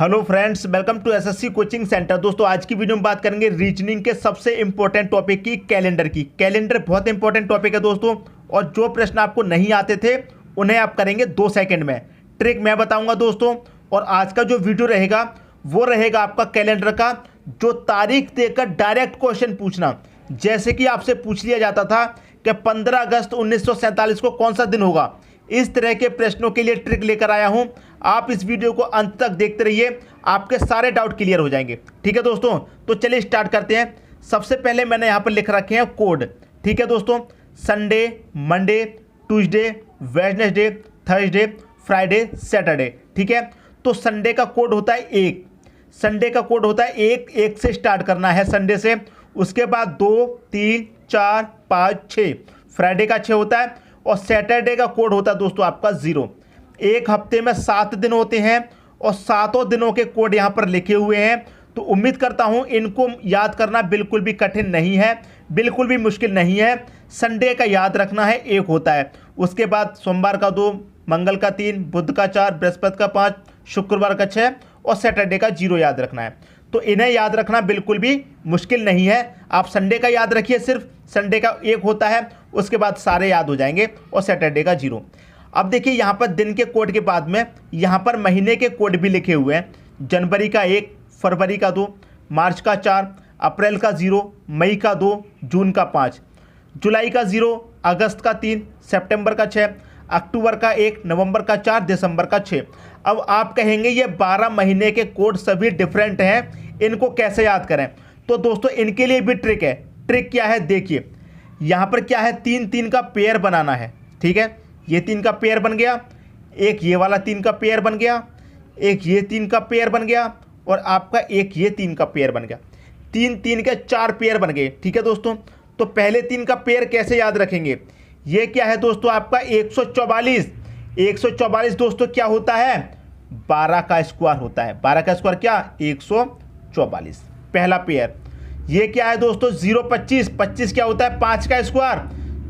Hello friends, welcome to SSC coaching centre. दोस्तों, आज की वीडियो में बात करेंगे रीजनिंग के सबसे इंपॉर्टेंट टॉपिक की, कैलेंडर की। कैलेंडर बहुत इंपॉर्टेंट टॉपिक है दोस्तों, और जो प्रश्न आपको नहीं आते थे उन्हें आप करेंगे 2 सेकंड में। ट्रिक मैं बताऊंगा दोस्तों, और आज का जो वीडियो रहेगा वो रहेगा आपका कैलेंडर का, जो तारीख देकर डायरेक्ट क्वेश्चन पूछना। जैसे कि आपसे पूछ लिया जाता था कि 15 अगस्त 1947 को कौन सा दिन होगा, इस तरह के प्रश्नों के लिए ट्रिक लेकर आया हूं। आप इस वीडियो को अंत तक देखते रहिए, आपके सारे डाउट क्लियर हो जाएंगे। ठीक है दोस्तों, तो चलिए स्टार्ट करते हैं। सबसे पहले मैंने यहां पर लिख रखे हैं कोड। ठीक है दोस्तों, Sunday, Monday, Tuesday, Wednesday, Thursday, Friday, Saturday. ठीक है, तो संडे का कोड होता है 1। संडे का कोड होता है 1 से स्टार्ट करना है संडे से। उसके बाद 2, 3, 4, 5, 6। फ्राइडे का 6 होता है, और सैटरडे का कोड होता है दोस्तों आपका 0। एक हफ्ते में 7 दिन होते हैं, और 7 दिनों के कोड यहाँ पर लिखे हुए हैं। तो उम्मीद करता हूँ इनको याद करना बिल्कुल भी कठिन नहीं है, बिल्कुल भी मुश्किल नहीं है। संडे का याद रखना है 1 होता है। उसके बाद सोमवार का 2, मंगल का 3, बुध का 4, बृहस्पति का 5, शुक्रवार का 6 और सैटरडे का 0 याद रखना है। तो इन्हें याद रखना बिल्कुल भी मुश्किल नहीं है। आप संडे का याद रखिए, सिर्फ संडे का 1 होता है, उसके बाद सारे याद हो जाएंगे, और सैटरडे का 0। अब देखिए यहाँ पर दिन के कोड के बाद में यहाँ पर महीने के कोड भी लिखे हुए हैं। जनवरी का 1, फरवरी का 2, मार्च का 4, अप्रैल का 0, मई का 2, जून का 5, जुलाई का 0, अगस्त का 3, सितंबर का 6, अक्टूबर का 1, नवंबर का 4, दिसंबर का 6। अब आप कहेंगे ये 12 महीने के कोड सभी डिफरेंट हैं, इनको कैसे याद करें? तो दोस्तों इनके लिए भी ट्रिक है। ट्रिक क्या है देखिए, यहाँ पर क्या है, 3-3 का पेयर बनाना है। ठीक है, ये 3 का पेयर बन गया, एक ये वाला 3 का पेयर बन गया, एक ये 3 का पेयर बन गया, और आपका एक ये 3 का पेयर बन गया। 3-3 के 4 पेयर बन गए। ठीक है दोस्तों, तो पहले 3 का पेयर कैसे याद रखेंगे? ये क्या है दोस्तों आपका 144। 144 दोस्तों क्या होता है, 12 का स्क्वायर होता है। 12 का स्क्वायर क्या, 144, पहला पेयर। ये क्या है दोस्तों 025। 25 क्या होता है, 5 का स्क्वायर।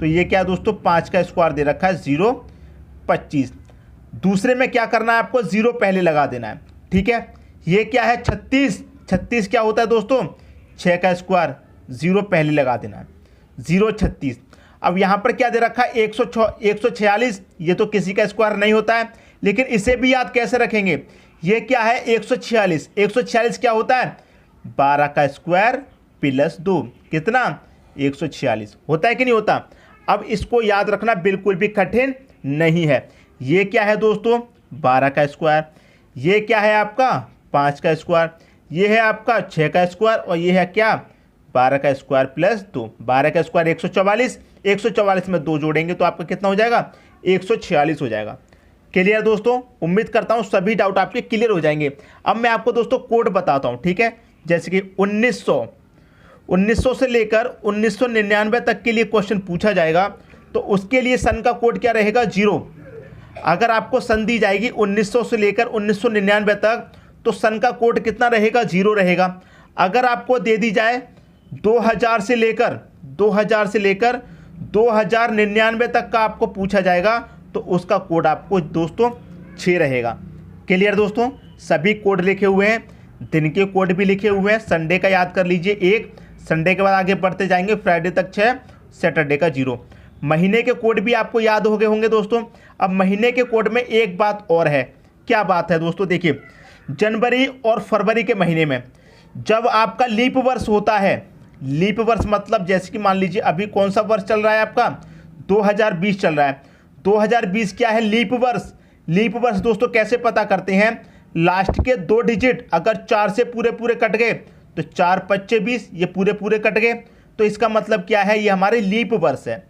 तो ये क्या है दोस्तों 5 का स्क्वायर दे रखा है, 025। दूसरे में क्या करना है आपको, 0 पहले लगा देना है। ठीक है, ये क्या है 36। 36 क्या होता है दोस्तों, 6 का स्क्वायर, 0 पहले लगा देना है, 036। अब यहाँ पर क्या दे रखा है 146। ये तो किसी का स्क्वायर नहीं होता है, लेकिन इसे भी याद कैसे रखेंगे? ये क्या है 146। 146 क्या होता है, 12 का स्क्वायर प्लस 2, कितना, 146 होता है कि नहीं होता? अब इसको याद रखना बिल्कुल भी कठिन नहीं है। ये क्या है दोस्तों 12 का स्क्वायर, ये क्या है आपका 5 का स्क्वायर, ये है आपका 6 का स्क्वायर, और ये है क्या 12 का स्क्वायर प्लस 2। 12 का स्क्वायर 144, 144 में 2 जोड़ेंगे तो आपका कितना हो जाएगा, 146 हो जाएगा। क्लियर दोस्तों, उम्मीद करता हूँ सभी डाउट आपके क्लियर हो जाएंगे। अब मैं आपको दोस्तों कोड बताता हूँ। ठीक है, जैसे कि 1900 से लेकर 1999 तक के लिए क्वेश्चन पूछा जाएगा, तो उसके लिए सन का कोड क्या रहेगा, 0। अगर आपको सन दी जाएगी 1900 से लेकर 1999 तक, तो सन का कोड कितना रहेगा, 0 रहेगा। अगर आपको दे दी जाए 2000 से लेकर 2099 तक का आपको पूछा जाएगा, तो उसका कोड आपको दोस्तों 6 रहेगा। क्लियर दोस्तों, सभी कोड लिखे हुए हैं, दिन के कोड भी लिखे हुए हैं। संडे का याद कर लीजिए 1, संडे के बाद आगे बढ़ते जाएंगे, फ्राइडे तक 6, सैटरडे का 0। महीने के कोड भी आपको याद हो गए होंगे दोस्तों। अब महीने के कोड में एक बात और है। क्या बात है दोस्तों, देखिए जनवरी और फरवरी के महीने में जब आपका लीप वर्ष होता है, लीप वर्ष मतलब जैसे कि मान लीजिए अभी कौन सा वर्ष चल रहा है आपका, 2020 चल रहा है। 2020 क्या है, लीप वर्ष। लीप वर्ष दोस्तों कैसे पता करते हैं, लास्ट के 2 डिजिट अगर 4 से पूरे पूरे कट गए, तो 4 5 20, ये पूरे पूरे कट गए, तो इसका मतलब क्या है, ये हमारे लीप वर्ष है।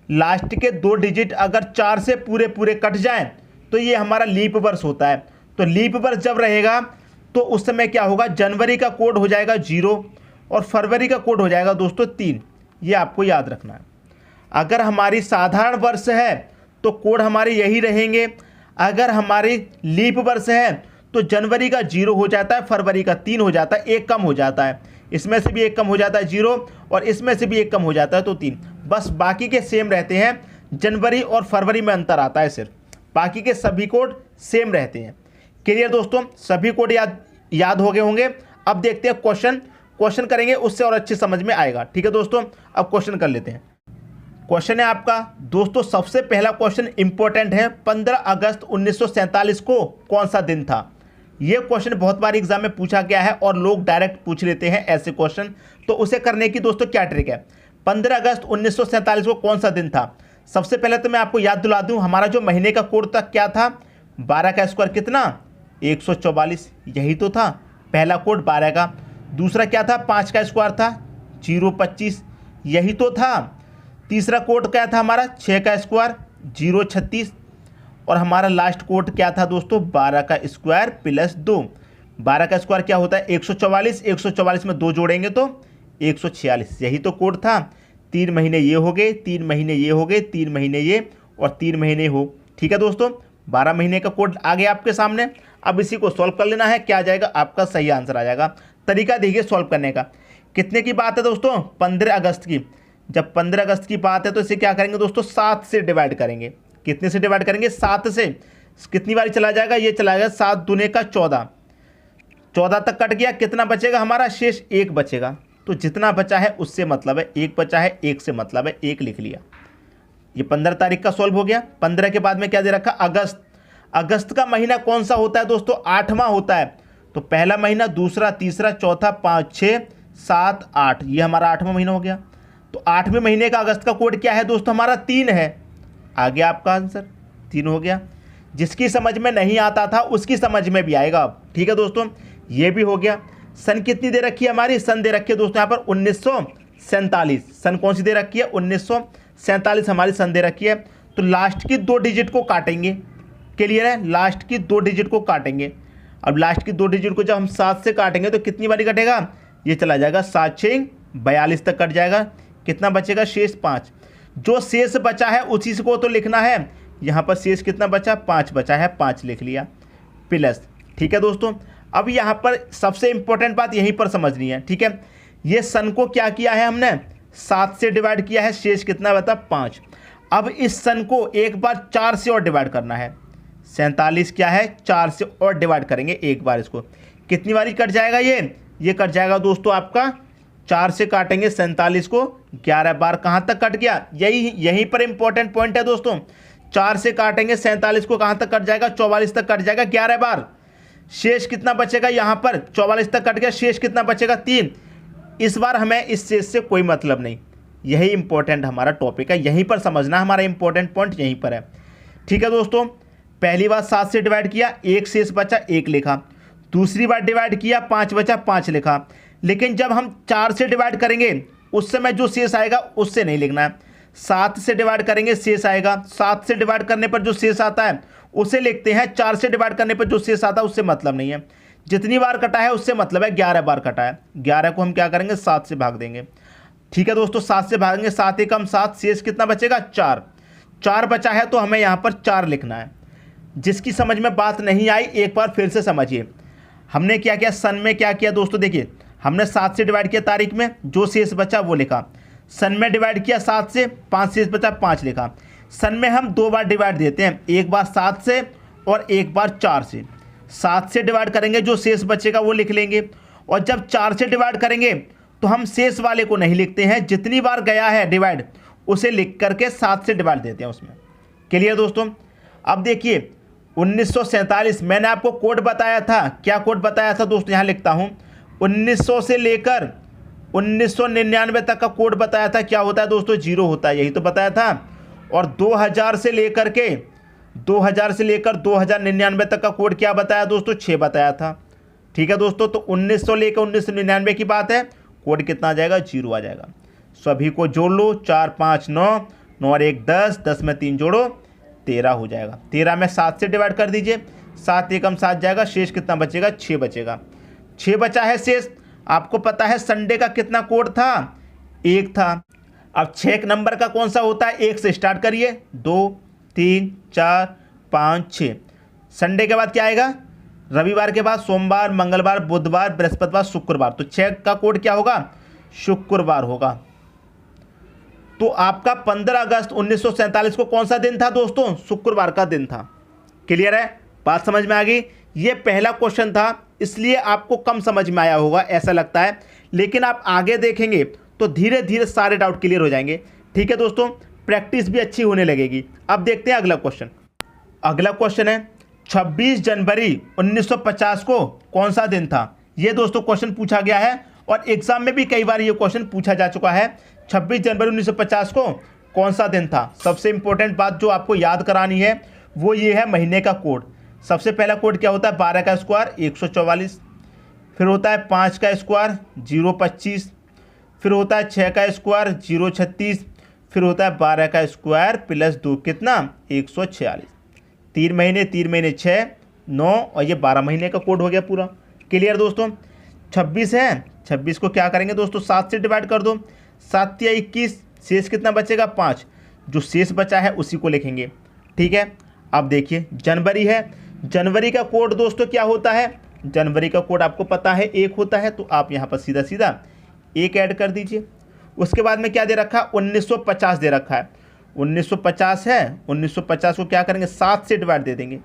लास्ट के 2 डिजिट अगर 4 से पूरे पूरे कट जाएं, तो ये हमारा लीप वर्ष होता है। तो लीप वर्ष जब रहेगा तो उस समय क्या होगा, जनवरी का कोड हो जाएगा 0, और फरवरी का कोड हो जाएगा दोस्तों 3। ये आपको याद रखना है। अगर हमारी साधारण वर्ष है तो कोड हमारे यही रहेंगे। अगर हमारी लीप वर्ष है तो जनवरी का 0 हो जाता है, फरवरी का 3 हो जाता है, 1 कम हो जाता है, इसमें से भी 1 कम हो जाता है 0, और इसमें से भी 1 कम हो जाता है तो 3। बस बाकी के सेम रहते हैं, जनवरी और फरवरी में अंतर आता है सिर्फ, बाकी के सभी कोड सेम रहते हैं। क्लियर दोस्तों, सभी कोड याद हो गए होंगे। अब देखते हैं क्वेश्चन करेंगे, उससे और अच्छी समझ में आएगा। ठीक है दोस्तों, अब क्वेश्चन कर लेते हैं। क्वेश्चन है आपका दोस्तों, सबसे पहला क्वेश्चन इंपॉर्टेंट है, 15 अगस्त 1947 को कौन सा दिन था। ये क्वेश्चन बहुत बार एग्जाम में पूछा गया है और लोग डायरेक्ट पूछ लेते हैं ऐसे क्वेश्चन। तो उसे करने की दोस्तों क्या ट्रिक है, 15 अगस्त 1947 को कौन सा दिन था। सबसे पहले तो मैं आपको याद दिला दूं, हमारा जो महीने का कोड था क्या था, 12 का स्क्वायर कितना 144, यही तो था पहला कोड 12 का। दूसरा क्या था, 5 का स्क्वायर था 025, यही तो था। तीसरा कोड क्या था हमारा, 6 का स्क्वायर 036, और हमारा लास्ट कोड क्या था दोस्तों, 12 का स्क्वायर प्लस 2। 12 का स्क्वायर क्या होता है 144, 144 में 2 जोड़ेंगे तो 146, यही तो कोड था। 3 महीने ये हो गए, 3 महीने ये हो गए, 3 महीने ये और 3 महीने हो। ठीक है दोस्तों, 12 महीने का कोड आ गया आपके सामने। अब इसी को सॉल्व कर लेना है, क्या आ जाएगा आपका सही आंसर आ जाएगा। तरीका देखिए सॉल्व करने का। कितने की बात है दोस्तों, 15 अगस्त की। जब 15 अगस्त की बात है तो इसे क्या करेंगे दोस्तों, 7 से डिवाइड करेंगे। कितने से डिवाइड करेंगे, 7 से। कितनी बार चला जाएगा, ये चला जाएगा 7 दूने का 14, 14 तक कट गया, कितना बचेगा हमारा, शेष 1 बचेगा। तो जितना बचा है उससे मतलब है 1 बचा है, 1 से मतलब है 1 लिख लिया। ये 15 तारीख का सॉल्व हो गया। 15 के बाद में क्या दे रखा, अगस्त। अगस्त का महीना कौन सा होता है दोस्तों, 8वां होता है। तो पहला महीना, दूसरा, तीसरा, चौथा, 5, 6, 7, 8, ये हमारा 8वां महीना हो गया। तो 8वें महीने का अगस्त का कोड क्या है दोस्तों, हमारा 3 है। आ गया आपका आंसर, 3 हो गया। जिसकी समझ में नहीं आता था उसकी समझ में भी आएगा अब। ठीक है दोस्तों, ये भी हो गया। सन कितनी दे रखी है हमारी, सन दे रखी है दोस्तों यहाँ पर 1947। सन कौन सी दे रखी है, 1947 हमारी सन दे रखी है। तो लास्ट की 2 डिजिट को काटेंगे, क्लियर है, लास्ट की 2 डिजिट को काटेंगे। अब लास्ट की 2 डिजिट को जब हम 7 से काटेंगे तो कितनी बारी कटेगा, ये चला जाएगा 7 6 42 तक कट जाएगा। कितना बचेगा, शेष 5। जो शेष बचा है उसी को तो लिखना है। यहाँ पर शेष कितना बचा, 5 बचा है, 5 लिख लिया प्लस। ठीक है दोस्तों, अब यहाँ पर सबसे इंपॉर्टेंट बात यहीं पर समझनी है। ठीक है, ये सन को क्या किया है हमने, 7 से डिवाइड किया है, शेष कितना बता 5। अब इस सन को एक बार 4 से और डिवाइड करना है। 47 क्या है, 4 से और डिवाइड करेंगे एक बार इसको। कितनी बारी कट जाएगा ये कट जाएगा दोस्तों आपका, 4 से काटेंगे 47 को 11 बार। कहाँ तक कट गया, यहीं पर इंपॉर्टेंट पॉइंट है दोस्तों। 4 से काटेंगे 47 को, कहाँ तक कट जाएगा, 44 तक कट जाएगा 11 बार। शेष कितना बचेगा, यहाँ पर 44 तक कट गया, शेष कितना बचेगा 3। इस बार हमें इस शेष से कोई मतलब नहीं, यही इंपॉर्टेंट हमारा टॉपिक है, यहीं पर समझना, हमारा इंपॉर्टेंट पॉइंट यहीं पर है। ठीक है दोस्तों, पहली बार 7 से डिवाइड किया, 1 शेष बचा, 1 लिखा। दूसरी बार डिवाइड किया, 5 बचा, 5 लिखा। लेकिन जब हम 4 से डिवाइड करेंगे उस समय जो शेष आएगा उससे नहीं लिखना है। 7 से डिवाइड करेंगे शेष आएगा, 7 से डिवाइड करने पर जो शेष आता है उसे लिखते हैं। 4 से डिवाइड करने पर जो शेष आता है उससे मतलब नहीं है। जितनी बार कटा है उससे मतलब है, 11 बार कटा है, 11 को हम क्या करेंगे 7 से भाग देंगे। ठीक है दोस्तों, 7 से भागेंगे, 7 एकम 7, शेष कितना बचेगा 4। 4 बचा है तो हमें यहाँ पर 4 लिखना है। जिसकी समझ में बात नहीं आई एक बार फिर से समझिए। हमने क्या किया, सन में क्या किया दोस्तों, देखिए हमने 7 से डिवाइड किया, तारीख में जो शेष बचा वो लिखा। सन में डिवाइड किया 7 से, 5 शेष बचा, 5 लिखा। सन में हम 2 बार डिवाइड देते हैं, एक बार 7 से और एक बार 4 से। 7 से डिवाइड करेंगे, जो शेष बचेगा वो लिख लेंगे। और जब 4 से डिवाइड करेंगे तो हम शेष वाले को नहीं लिखते हैं, जितनी बार गया है डिवाइड उसे लिख करके 7 से डिवाइड देते हैं उसमें। क्लियर दोस्तों। अब देखिए 1947 मैंने आपको कोड बताया था, क्या कोड बताया था दोस्तों, यहाँ लिखता हूँ। 1900 से लेकर 1999 तक का कोड बताया था, क्या होता है दोस्तों, 0 होता है, यही तो बताया था। और 2000 से लेकर 2099 तक का कोड क्या बताया दोस्तों, 6 बताया था। ठीक है दोस्तों, तो 1900 लेकर 1999 की बात है, कोड कितना आ जाएगा, 0 आ जाएगा। सभी को जोड़ लो, 4 5 9, 9 और 1 10, 10 में 3 जोड़ो 13 हो जाएगा। 13 में 7 से डिवाइड कर दीजिए, 7 एकम 7 जाएगा, शेष कितना बचेगा, 6 बचेगा। 6 बचा है शेष। आपको पता है संडे का कितना कोड था, 1 था। अब 6 नंबर का कौन सा होता है, 1 से स्टार्ट करिए, 2 3 4 5 6। संडे के बाद क्या आएगा, रविवार के बाद सोमवार, मंगलवार, बुधवार, बृहस्पतिवार, शुक्रवार। तो 6 का कोड क्या होगा, शुक्रवार होगा। तो आपका 15 अगस्त 1947 को कौन सा दिन था दोस्तों, शुक्रवार का दिन था। क्लियर है, बात समझ में आ गई। ये पहला क्वेश्चन था इसलिए आपको कम समझ में आया होगा ऐसा लगता है, लेकिन आप आगे देखेंगे तो धीरे धीरे सारे डाउट क्लियर हो जाएंगे। ठीक है दोस्तों, प्रैक्टिस भी अच्छी होने लगेगी। अब देखते हैं अगला क्वेश्चन। अगला क्वेश्चन है 26 जनवरी 1950 को कौन सा दिन था। ये दोस्तों क्वेश्चन पूछा गया है और एग्जाम में भी कई बार ये क्वेश्चन पूछा जा चुका है। 26 जनवरी 1950 को कौन सा दिन था। सबसे इंपॉर्टेंट बात जो आपको याद करानी है वो ये है महीने का कोड। सबसे पहला कोड क्या होता है, 12 का स्क्वायर 144, फिर होता है 5 का स्क्वायर 025, फिर होता है 6 का स्क्वायर 036, फिर होता है 12 का स्क्वायर प्लस 2 कितना 146। 3 महीने 6 9 और ये 12 महीने का कोड हो गया पूरा। क्लियर दोस्तों। 26 है, 26 को क्या करेंगे दोस्तों 7 से डिवाइड कर दो, 7 या 21, शेष कितना बचेगा 5। जो शेष बचा है उसी को लिखेंगे। ठीक है, अब देखिए जनवरी है, जनवरी का कोड दोस्तों क्या होता है, जनवरी का कोड आपको पता है 1 होता है, तो आप यहाँ पर सीधा सीधा 1 ऐड कर दीजिए। उसके बाद में क्या दे रखा है 1950 दे रखा है, 1950 है, 1950 को क्या करेंगे 7 से डिवाइड दे देंगे।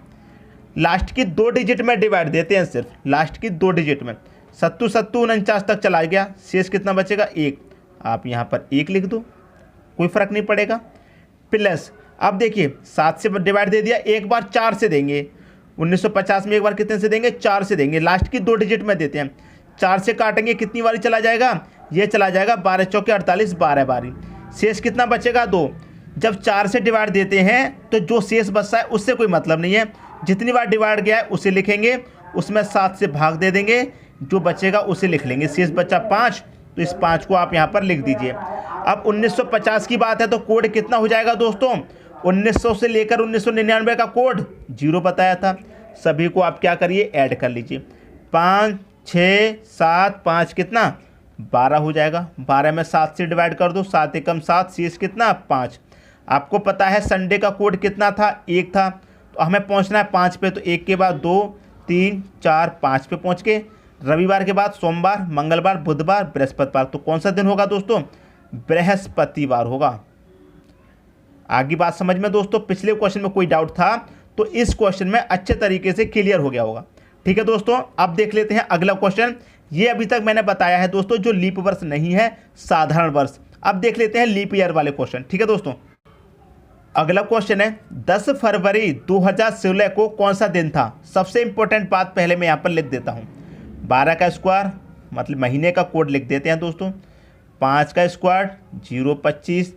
लास्ट की 2 डिजिट में डिवाइड देते हैं, सिर्फ लास्ट की 2 डिजिट में। 7 7 49 तक चला गया, शेष कितना बचेगा 1। आप यहाँ पर 1 लिख दो, कोई फर्क नहीं पड़ेगा। प्लस अब देखिए 7 से डिवाइड दे दिया, एक बार 4 से देंगे। 1950 में एक बार कितने से देंगे 4 से देंगे। लास्ट की 2 डिजिट में देते हैं, 4 से काटेंगे कितनी बारी चला जाएगा, ये चला जाएगा 12 चौके 48, 12 बारी। शेष कितना बचेगा 2। जब 4 से डिवाइड देते हैं तो जो शेष बचता है उससे कोई मतलब नहीं है, जितनी बार डिवाइड गया है उसे लिखेंगे, उसमें 7 से भाग दे देंगे, जो बचेगा उसे लिख लेंगे। शेष बचा 5, तो इस 5 को आप यहाँ पर लिख दीजिए। अब 1950 की बात है तो कोड कितना हो जाएगा दोस्तों, 1900 से लेकर 1999 का कोड 0 बताया था। सभी को आप क्या करिए ऐड कर लीजिए, 5 6 7 5 कितना 12 हो जाएगा। 12 में 7 से डिवाइड कर दो, 7 एकम 7, शेष कितना 5। आपको पता है संडे का कोड कितना था 1 था, तो हमें पहुंचना है 5 पे, तो 1 के बाद 2 3 4 5 पे पहुंच के रविवार के बाद सोमवार, मंगलवार, बुधवार, बृहस्पतिवार। तो कौन सा दिन होगा दोस्तों, बृहस्पतिवार होगा। आगे बात समझ में दोस्तों, पिछले क्वेश्चन में कोई डाउट था तो इस क्वेश्चन में अच्छे तरीके से क्लियर हो गया होगा। ठीक है दोस्तों, अब देख लेते हैं अगला क्वेश्चन। ये अभी तक मैंने बताया है दोस्तों जो लीप वर्ष नहीं है, साधारण वर्ष। अब देख लेते हैं लीप ईयर वाले क्वेश्चन। ठीक है दोस्तों, अगला क्वेश्चन है 10 फरवरी 2016 को कौन सा दिन था। सबसे इंपॉर्टेंट बात पहले मैं यहाँ पर लिख देता हूँ, 12 का स्क्वायर मतलब महीने का कोड लिख देते हैं दोस्तों, 5 का स्क्वायर 025,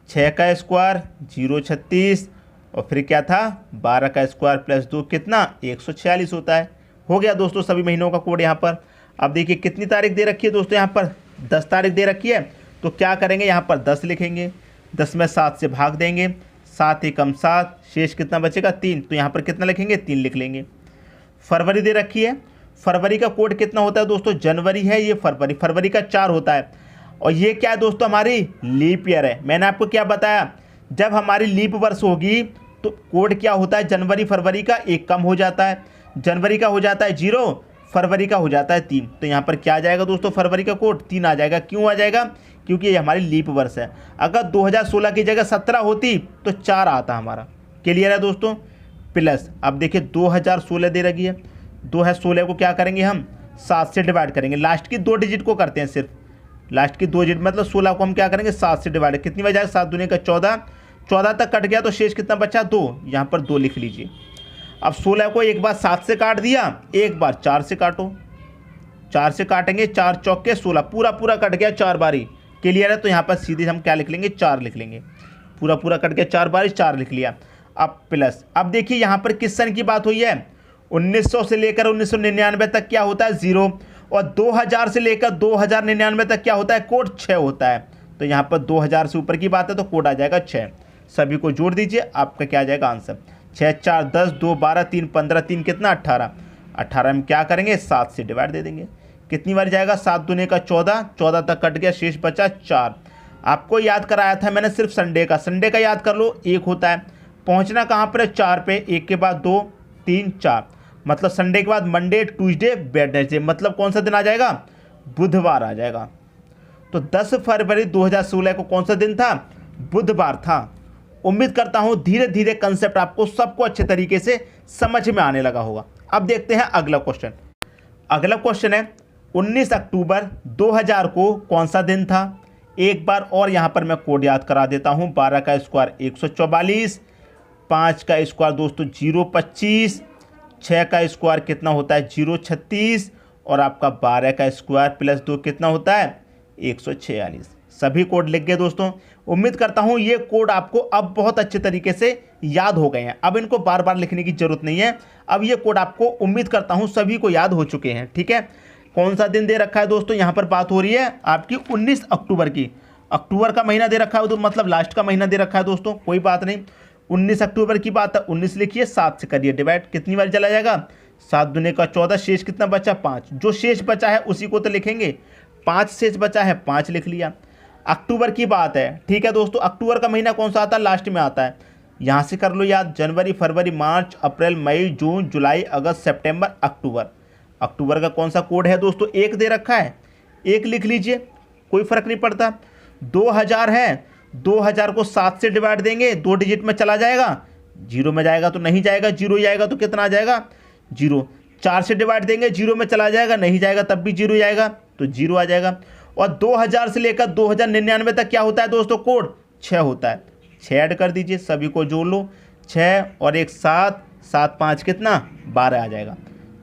6 का स्क्वायर 036 और फिर क्या था 12 का स्क्वायर प्लस 2 कितना 146 होता है। हो गया दोस्तों सभी महीनों का कोड यहाँ पर। अब देखिए कितनी तारीख दे रखी है दोस्तों, यहाँ पर 10 तारीख दे रखी है, तो क्या करेंगे यहाँ पर 10 लिखेंगे, 10 में 7 से भाग देंगे, 7 एकम 7, शेष कितना बचेगा 3, तो यहाँ पर कितना लिखेंगे 3 लिख लेंगे। फरवरी दे रखी है, फरवरी का कोड कितना होता है दोस्तों, जनवरी है, ये फरवरी, फरवरी का 4 होता है। और ये क्या है दोस्तों हमारी लीप ईयर है। मैंने आपको क्या बताया, जब हमारी लीप वर्ष होगी तो कोड क्या होता है, जनवरी फरवरी का 1 कम हो जाता है, जनवरी का हो जाता है 0, फरवरी का हो जाता है 3। तो यहाँ पर क्या आ जाएगा दोस्तों, फरवरी का कोड 3 आ जाएगा। क्यों आ जाएगा, क्योंकि ये हमारी लीप वर्ष है। अगर 2016 की जगह 17 होती तो 4 आता हमारा। क्लियर है दोस्तों। प्लस अब देखिए 2016 दे रखी है, 2016 को क्या करेंगे हम 7 से डिवाइड करेंगे, लास्ट की 2 डिजिट को करते हैं सिर्फ, लास्ट की 2 डिजिट मतलब 16 को हम क्या करेंगे 7 से डिवाइड, कितनी बजाय 7 दूनी का 14, 14 तक कट गया तो शेष कितना बचा 2, यहाँ पर 2 लिख लीजिए। अब 16 को एक बार 7 से काट दिया, एक बार 4 से काटो, 4 से काटेंगे 4 चौके 16, पूरा पूरा कट गया 4 बारी। क्लियर है, तो यहाँ पर सीधे हम क्या लिख लेंगे 4 लिख लेंगे, पूरा पूरा कट गया 4 बारी, 4 लिख लिया। अब प्लस अब देखिए यहाँ पर किस सन की बात हुई है, 1900 से लेकर 1999 तक क्या होता है 0, और 2000 से लेकर 2099 तक क्या होता है कोड 6 होता है। तो यहाँ पर 2000 से ऊपर की बात है तो कोड आ जाएगा 6। सभी को जोड़ दीजिए, आपका क्या आ जाएगा आंसर, 6 4 10 2 12 3 15 3 कितना 18, 18 में क्या करेंगे 7 से डिवाइड दे देंगे, कितनी बार जाएगा 7 दूने का 14, 14 तक कट गया, शेष बचा 4। आपको याद कराया था मैंने सिर्फ संडे का, संडे का याद कर लो 1 होता है, पहुँचना कहाँ पर है 4 पे, 1 के बाद 2 3 4, मतलब संडे के बाद मंडे ट्यूसडे वेडनेसडे, मतलब कौन सा दिन आ जाएगा बुधवार आ जाएगा। तो 10 फरवरी 2016 को कौन सा दिन था, बुधवार था। उम्मीद करता हूँ धीरे धीरे कंसेप्ट आपको सबको अच्छे तरीके से समझ में आने लगा होगा। अब देखते हैं अगला क्वेश्चन। अगला क्वेश्चन है 19 अक्टूबर 2000 को कौन सा दिन था। एक बार और यहाँ पर मैं कोड याद करा देता हूँ। 12 का स्क्वायर 144, 5 का स्क्वायर दोस्तों 025, 6 का स्क्वायर कितना होता है 036 और आपका 12 का स्क्वायर प्लस 2 कितना होता है 146। सभी कोड लिख गए दोस्तों। उम्मीद करता हूँ ये कोड आपको अब बहुत अच्छे तरीके से याद हो गए हैं। अब इनको बार बार लिखने की जरूरत नहीं है। अब ये कोड आपको उम्मीद करता हूँ सभी को याद हो चुके हैं। ठीक है, कौन सा दिन दे रखा है दोस्तों, यहाँ पर बात हो रही है आपकी 19 अक्टूबर की। अक्टूबर का महीना दे रखा है तो मतलब लास्ट का महीना दे रखा है दोस्तों, कोई बात नहीं। 19 अक्टूबर की बात है, 19 लिखिए, 7 से करिए डिवाइड, कितनी बार चला जाएगा 7 दूने का 14, शेष कितना बचा 5। जो शेष बचा है उसी को तो लिखेंगे, 5 शेष बचा है 5 लिख लिया। अक्टूबर की बात है, ठीक है दोस्तों। अक्टूबर का महीना कौन सा आता है, लास्ट में आता है, यहाँ से कर लो याद। जनवरी, फरवरी, मार्च, अप्रैल, मई, जून, जुलाई, अगस्त, सितंबर, अक्टूबर। अक्टूबर का कौन सा कोड है दोस्तों, 1 दे रखा है, 1 लिख लीजिए, कोई फर्क नहीं पड़ता। 2000 है, 2000 को 7 से डिवाइड देंगे, 2 डिजिट में चला जाएगा, 0 में जाएगा तो नहीं जाएगा, 0 ही आएगा तो कितना आ जाएगा 0। 4 से डिवाइड देंगे, 0 में चला जाएगा, नहीं जाएगा तब भी 0 ही आएगा तो 0 आ जाएगा। और 2000 से लेकर 2099 तक क्या होता है दोस्तों, कोड 6 होता है। 6 ऐड कर दीजिए, सभी को जोड़ लो, 6 और 1 7, 7 5 कितना 12 आ जाएगा।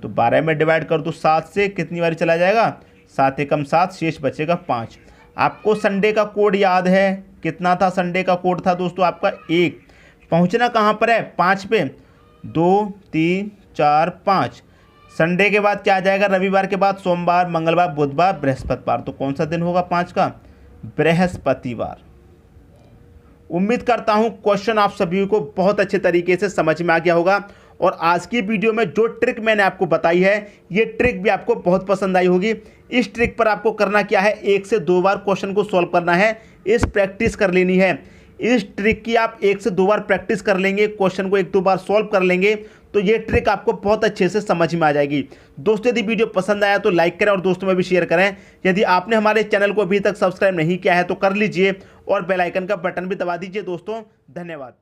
तो 12 में डिवाइड कर दो 7 से, कितनी बार चला जाएगा 7 एकम 7, शेष बचेगा 5। आपको संडे का कोड याद है, कितना था संडे का कोड था दोस्तों आपका 1। पहुंचना कहाँ पर है 5 पे, 2 3 4 5। संडे के बाद क्या आ जाएगा, रविवार के बाद सोमवार, मंगलवार, बुधवार, बृहस्पतिवार। तो कौन सा दिन होगा 5 का, बृहस्पतिवार। उम्मीद करता हूं क्वेश्चन आप सभी को बहुत अच्छे तरीके से समझ में आ गया होगा। और आज की वीडियो में जो ट्रिक मैंने आपको बताई है, ये ट्रिक भी आपको बहुत पसंद आई होगी। इस ट्रिक पर आपको करना क्या है, 1 से 2 बार क्वेश्चन को सॉल्व करना है, इस प्रैक्टिस कर लेनी है। इस ट्रिक की आप 1 से 2 बार प्रैक्टिस कर लेंगे, क्वेश्चन को 1-2 बार सॉल्व कर लेंगे, तो ये ट्रिक आपको बहुत अच्छे से समझ में आ जाएगी। दोस्तों यदि वीडियो पसंद आया तो लाइक करें और दोस्तों में भी शेयर करें। यदि आपने हमारे चैनल को अभी तक सब्सक्राइब नहीं किया है तो कर लीजिए और बेल आइकन का बटन भी दबा दीजिए दोस्तों। धन्यवाद।